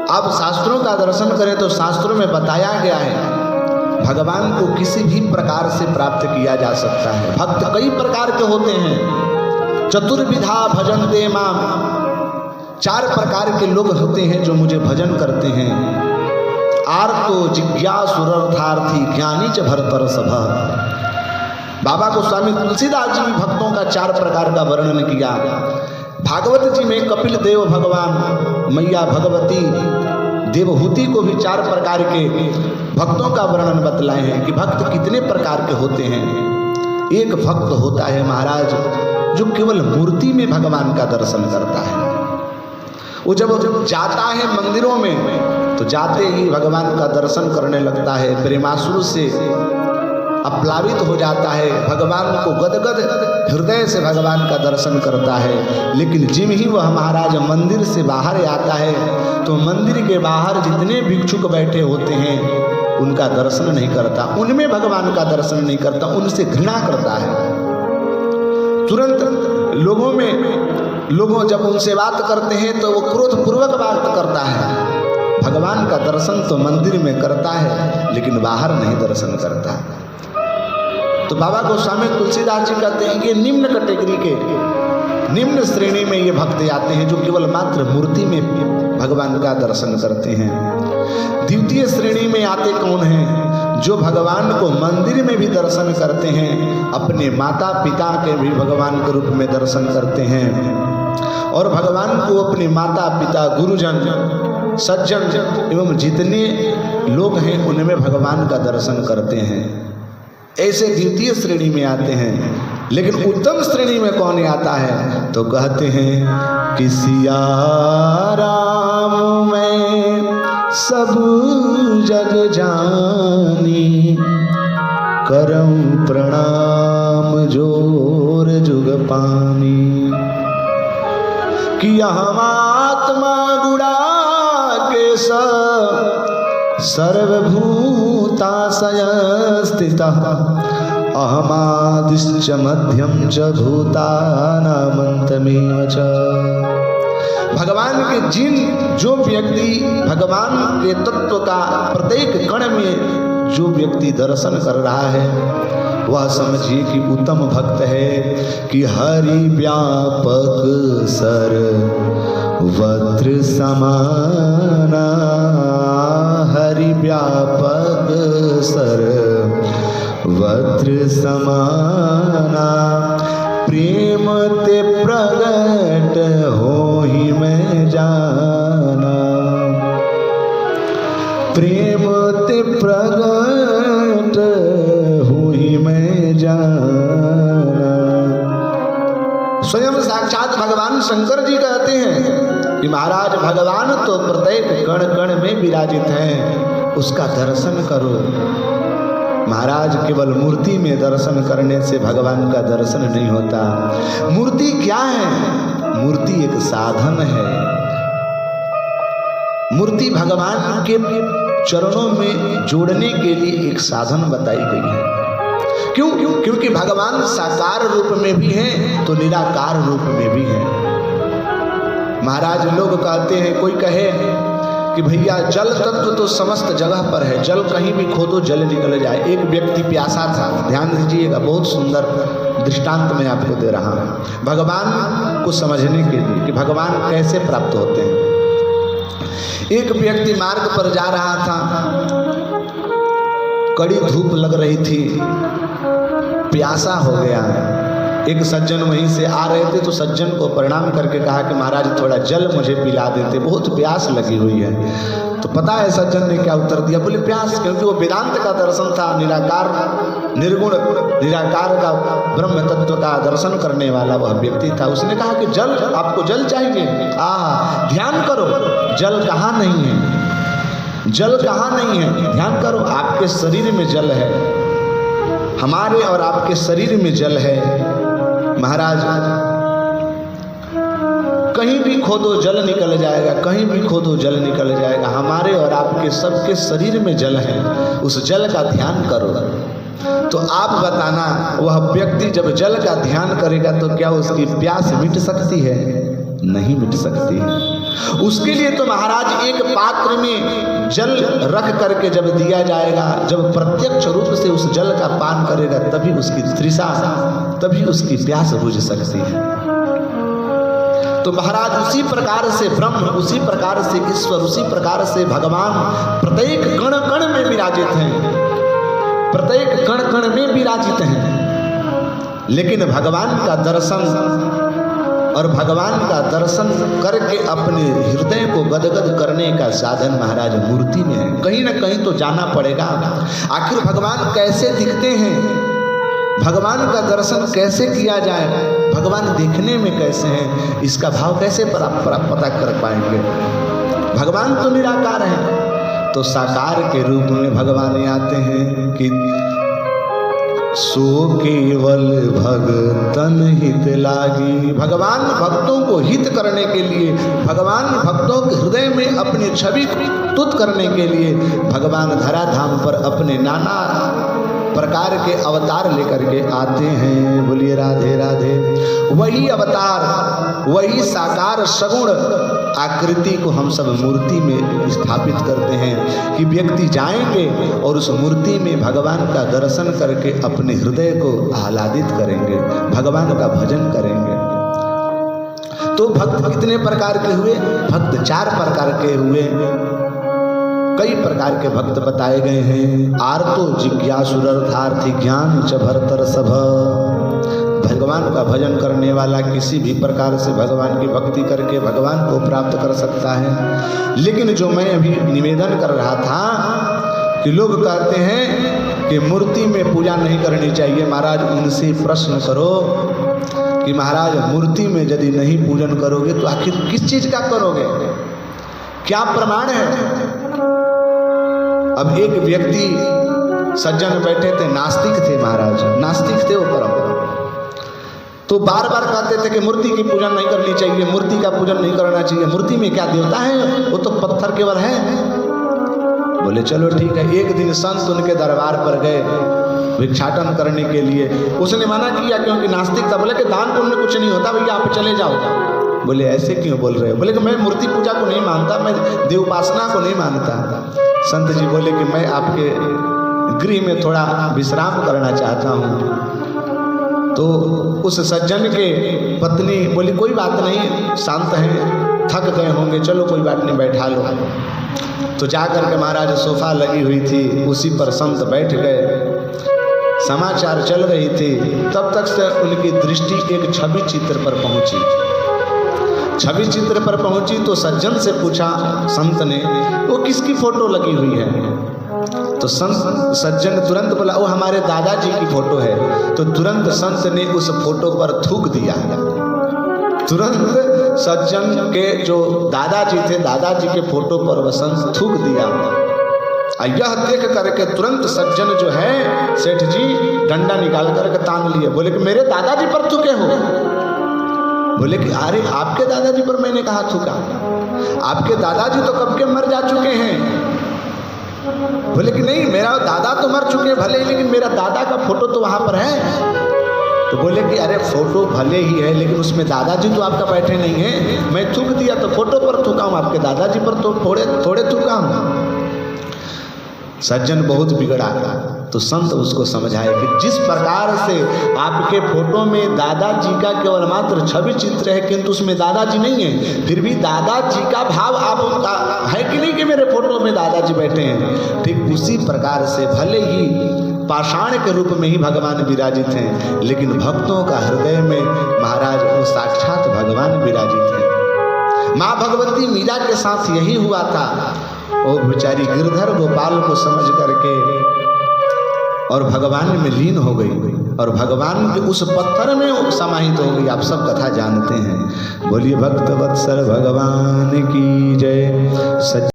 आप शास्त्रों का दर्शन करें तो शास्त्रों में बताया गया है भगवान को किसी भी प्रकार से प्राप्त किया जा सकता है। भक्त कई प्रकार के होते हैं। चतुर्विधा भजन्ते माम, 4 प्रकार के लोग होते हैं जो मुझे भजन करते हैं। आर्तो जिज्ञासुरर्थार्थी ज्ञानी च भरतर्षभ। बाबा गोस्वामी तुलसीदास जी भक्तों का 4 प्रकार का वर्णन किया। भागवत जी में कपिल देव भगवान, मैया भगवती, देवहूति को भी 4 प्रकार के भक्तों का वर्णन बतलाए हैं कि भक्त कितने प्रकार के होते हैं। एक भक्त होता है महाराज जो केवल मूर्ति में भगवान का दर्शन करता है। वो जब जाता है मंदिरों में तो जाते ही भगवान का दर्शन करने लगता है, प्रेमाश्रु से अप्लावित हो जाता है, भगवान को गदगद हृदय से भगवान का दर्शन करता है। लेकिन जिम ही वह महाराज मंदिर से बाहर आता है तो मंदिर के बाहर जितने भिक्षुक बैठे होते हैं उनका दर्शन नहीं करता, उनमें भगवान का दर्शन नहीं करता, उनसे घृणा करता है। तुरंत लोगों जब उनसे बात करते हैं तो वो क्रोधपूर्वक बात करता है। भगवान का दर्शन तो मंदिर में करता है लेकिन बाहर नहीं दर्शन करता। तो बाबा गोस्वामी तुलसीदास जी कहते हैं कि निम्न कैटेगरी के, निम्न श्रेणी में ये भक्त आते हैं जो केवल मात्र मूर्ति में भगवान का दर्शन करते हैं। द्वितीय श्रेणी में आते कौन हैं? जो भगवान को मंदिर में भी दर्शन करते हैं, अपने माता पिता के भी भगवान के रूप में दर्शन करते हैं और भगवान को अपने माता पिता, गुरुजन, सज्जन एवं जितने लोग हैं उनमें भगवान का दर्शन करते हैं। ऐसे द्वितीय श्रेणी में आते हैं। लेकिन उत्तम श्रेणी में कौन आता है? तो कहते हैं कि सिया राम में सब जग जानी, करऊं प्रणाम जोर जुग पानी। कि हम आत्मा गुड़ा के सर्वभूताशय स्थितः, अहमादिश्च मध्यम च भूतानामन्तमेव च। भगवान के जो व्यक्ति भगवान के तत्व का प्रत्येक कण में जो व्यक्ति दर्शन कर रहा है वह समझिए कि उत्तम भक्त है। कि हरि व्यापक सर्वत्र समाना, हरि व्यापक सर्वत्र समाना। प्रेम ते प्रगट होहि मैं जाना, प्रेम ते प्रगट होहि मैं जाना। स्वयं साक्षात भगवान शंकर जी कहते हैं कि महाराज भगवान तो प्रत्येक कण कण में विराजित हैं, उसका दर्शन करो। महाराज केवल मूर्ति में दर्शन करने से भगवान का दर्शन नहीं होता। मूर्ति क्या है? मूर्ति एक साधन है। मूर्ति भगवान के चरणों में जोड़ने के लिए एक साधन बताई गई है। क्यों? क्योंकि भगवान साकार रूप में भी हैं तो निराकार रूप में भी हैं। महाराज लोग कहते हैं, कोई कहे कि भैया जल तत्व तो समस्त जगह पर है, जल कहीं भी खोदो जल निकल जाए। एक व्यक्ति प्यासा था, ध्यान दीजिएगा, बहुत सुंदर दृष्टांत मैं आपको दे रहा हूँ भगवान को समझने के लिए कि भगवान कैसे प्राप्त होते हैं। एक व्यक्ति मार्ग पर जा रहा था, कड़ी धूप लग रही थी, प्यासा हो गया। एक सज्जन वहीं से आ रहे थे तो सज्जन को प्रणाम करके कहा कि महाराज थोड़ा जल मुझे पिला देते, बहुत प्यास लगी हुई है। तो पता है सज्जन ने क्या उत्तर दिया? बोले प्यास, क्योंकि वो वेदांत का दर्शन था, निराकार निर्गुण निराकार का ब्रह्म तत्व का दर्शन करने वाला वह व्यक्ति था। उसने कहा कि जल, आपको जल चाहिए? ध्यान करो, जल कहाँ नहीं है, जल कहाँ नहीं है, ध्यान करो, आपके शरीर में जल है, हमारे और आपके शरीर में जल है। महाराज कहीं भी खोदो जल निकल जाएगा, कहीं भी खोदो जल निकल जाएगा, हमारे और आपके सबके शरीर में जल है, उस जल का ध्यान करो। तो आप बताना, वह व्यक्ति जब जल का ध्यान करेगा तो क्या उसकी प्यास मिट सकती है? नहीं मिट सकती है। उसके लिए तो महाराज एक पात्र में जल रख करके जब दिया जाएगा, जब प्रत्यक्ष रूप से उस जल का पान करेगा तभी उसकी तृषा, तभी उसकी प्यास बुझ सकती है। तो महाराज उसी प्रकार से ब्रह्म, उसी प्रकार से ईश्वर, उसी प्रकार से भगवान प्रत्येक कण कण में विराजित हैं, प्रत्येक कण कण में विराजित हैं। लेकिन भगवान का दर्शन और भगवान का दर्शन करके अपने हृदय को गदगद करने का साधन महाराज मूर्ति में है। कहीं ना कहीं तो जाना पड़ेगा। आखिर भगवान कैसे दिखते हैं, भगवान का दर्शन कैसे किया जाए, भगवान देखने में कैसे हैं, इसका भाव कैसे पता कर पाएंगे। भगवान तो निराकार है, तो साकार के रूप में भगवान आते हैं कि सो केवल भगतन हित लागी। भगवान भक्तों को हित करने के लिए, भगवान भक्तों के हृदय में अपनी छवि तुत करने के लिए भगवान धराधाम पर अपने नाना प्रकार के अवतार लेकर के आते हैं। बोलिए राधे राधे। वही अवतार, वही साकार सगुण आकृति को हम सब मूर्ति में स्थापित करते हैं कि व्यक्ति जाएंगे और उस मूर्ति में भगवान का दर्शन करके अपने हृदय को आह्लादित करेंगे, भगवान का भजन करेंगे। तो भक्त कितने प्रकार के हुए? भक्त 4 प्रकार के हुए। कई प्रकार के भक्त बताए गए हैं। आर्तो जिज्ञासुरर्थार्थी ज्ञान च भरतर सभ। भगवान का भजन करने वाला किसी भी प्रकार से भगवान की भक्ति करके भगवान को प्राप्त कर सकता है। लेकिन जो मैं अभी निवेदन कर रहा था कि लोग कहते हैं कि मूर्ति में पूजा नहीं करनी चाहिए। महाराज उनसे प्रश्न करो कि महाराज मूर्ति में यदि नहीं पूजन करोगे तो आखिर किस चीज का करोगे, क्या प्रमाण है? अब एक व्यक्ति सज्जन बैठे थे, नास्तिक थे महाराज, नास्तिक थे वो परम, तो बार बार कहते थे कि मूर्ति की पूजन नहीं करनी चाहिए, मूर्ति का पूजन नहीं करना चाहिए, मूर्ति में क्या देवता है, वो तो पत्थर केवल है। बोले चलो ठीक है। एक दिन संत उनके दरबार पर गए भिक्षाटन करने के लिए। उसने मना किया क्योंकि नास्तिक था। बोले कि दान पुण्य कुछ नहीं होता भैया, आप चले जाओ। बोले ऐसे क्यों बोल रहे हो? बोले कि मैं मूर्ति पूजा को नहीं मानता, मैं देव उपासना को नहीं मानता। संत जी बोले कि मैं आपके गृह में थोड़ा विश्राम करना चाहता हूँ। तो उस सज्जन के पत्नी बोली कोई बात नहीं, शांत हैं, थक गए होंगे, चलो कोई बात नहीं, बैठा लो। तो जाकर के महाराज सोफा लगी हुई थी, उसी पर संत बैठ गए। समाचार चल रही थी, तब तक से उनकी दृष्टि एक छवि चित्र पर पहुंची। छवि चित्र पर पहुंची तो सज्जन से पूछा संत ने, वो किसकी फोटो लगी हुई है? तो संत सज्जन तुरंत बोला वो हमारे दादाजी की फोटो है। तो तुरंत संत ने उस फोटो पर थूक दिया। तुरंत सज्जन के जो दादाजी थे, दादाजी के फोटो पर वह संत थूक दिया। यह देख करके तुरंत सज्जन जो है सेठ जी डंडा निकाल करके तान लिए। बोले कि मेरे दादाजी पर थूके हो? बोले कि अरे आपके दादाजी पर मैंने कहा थूका, आपके दादाजी तो कब के मर जा चुके हैं। बोले कि नहीं, मेरा दादा तो मर चुके भले, लेकिन मेरा दादा का फोटो तो वहां पर है। तो बोले कि अरे फोटो भले ही है लेकिन उसमें दादाजी तो आपका बैठे नहीं है। मैं थूक दिया तो फोटो पर थूका हूं, आपके दादाजी पर तो थोड़े थोड़े थूका हूं। सज्जन बहुत बिगड़ा। तो संत उसको समझाए कि जिस प्रकार से आपके फोटो में दादाजी का केवल मात्र छवि चित्र है किंतु उसमें दादाजी नहीं है, फिर भी दादाजी का भाव आपका है कि नहीं कि मेरे फोटो में दादाजी बैठे हैं। ठीक उसी प्रकार से भले ही पाषाण के रूप में ही भगवान विराजित हैं, लेकिन भक्तों का हृदय में महाराज वो साक्षात भगवान विराजित हैं। माँ भगवती मीरा के साथ यही हुआ था। वो बेचारी गिरधर गोपाल को समझ करके और भगवान में लीन हो गई और भगवान के उस पत्थर में समाहित हो गई। आप सब कथा जानते हैं। बोलिए भक्त वत्सल भगवान की जय।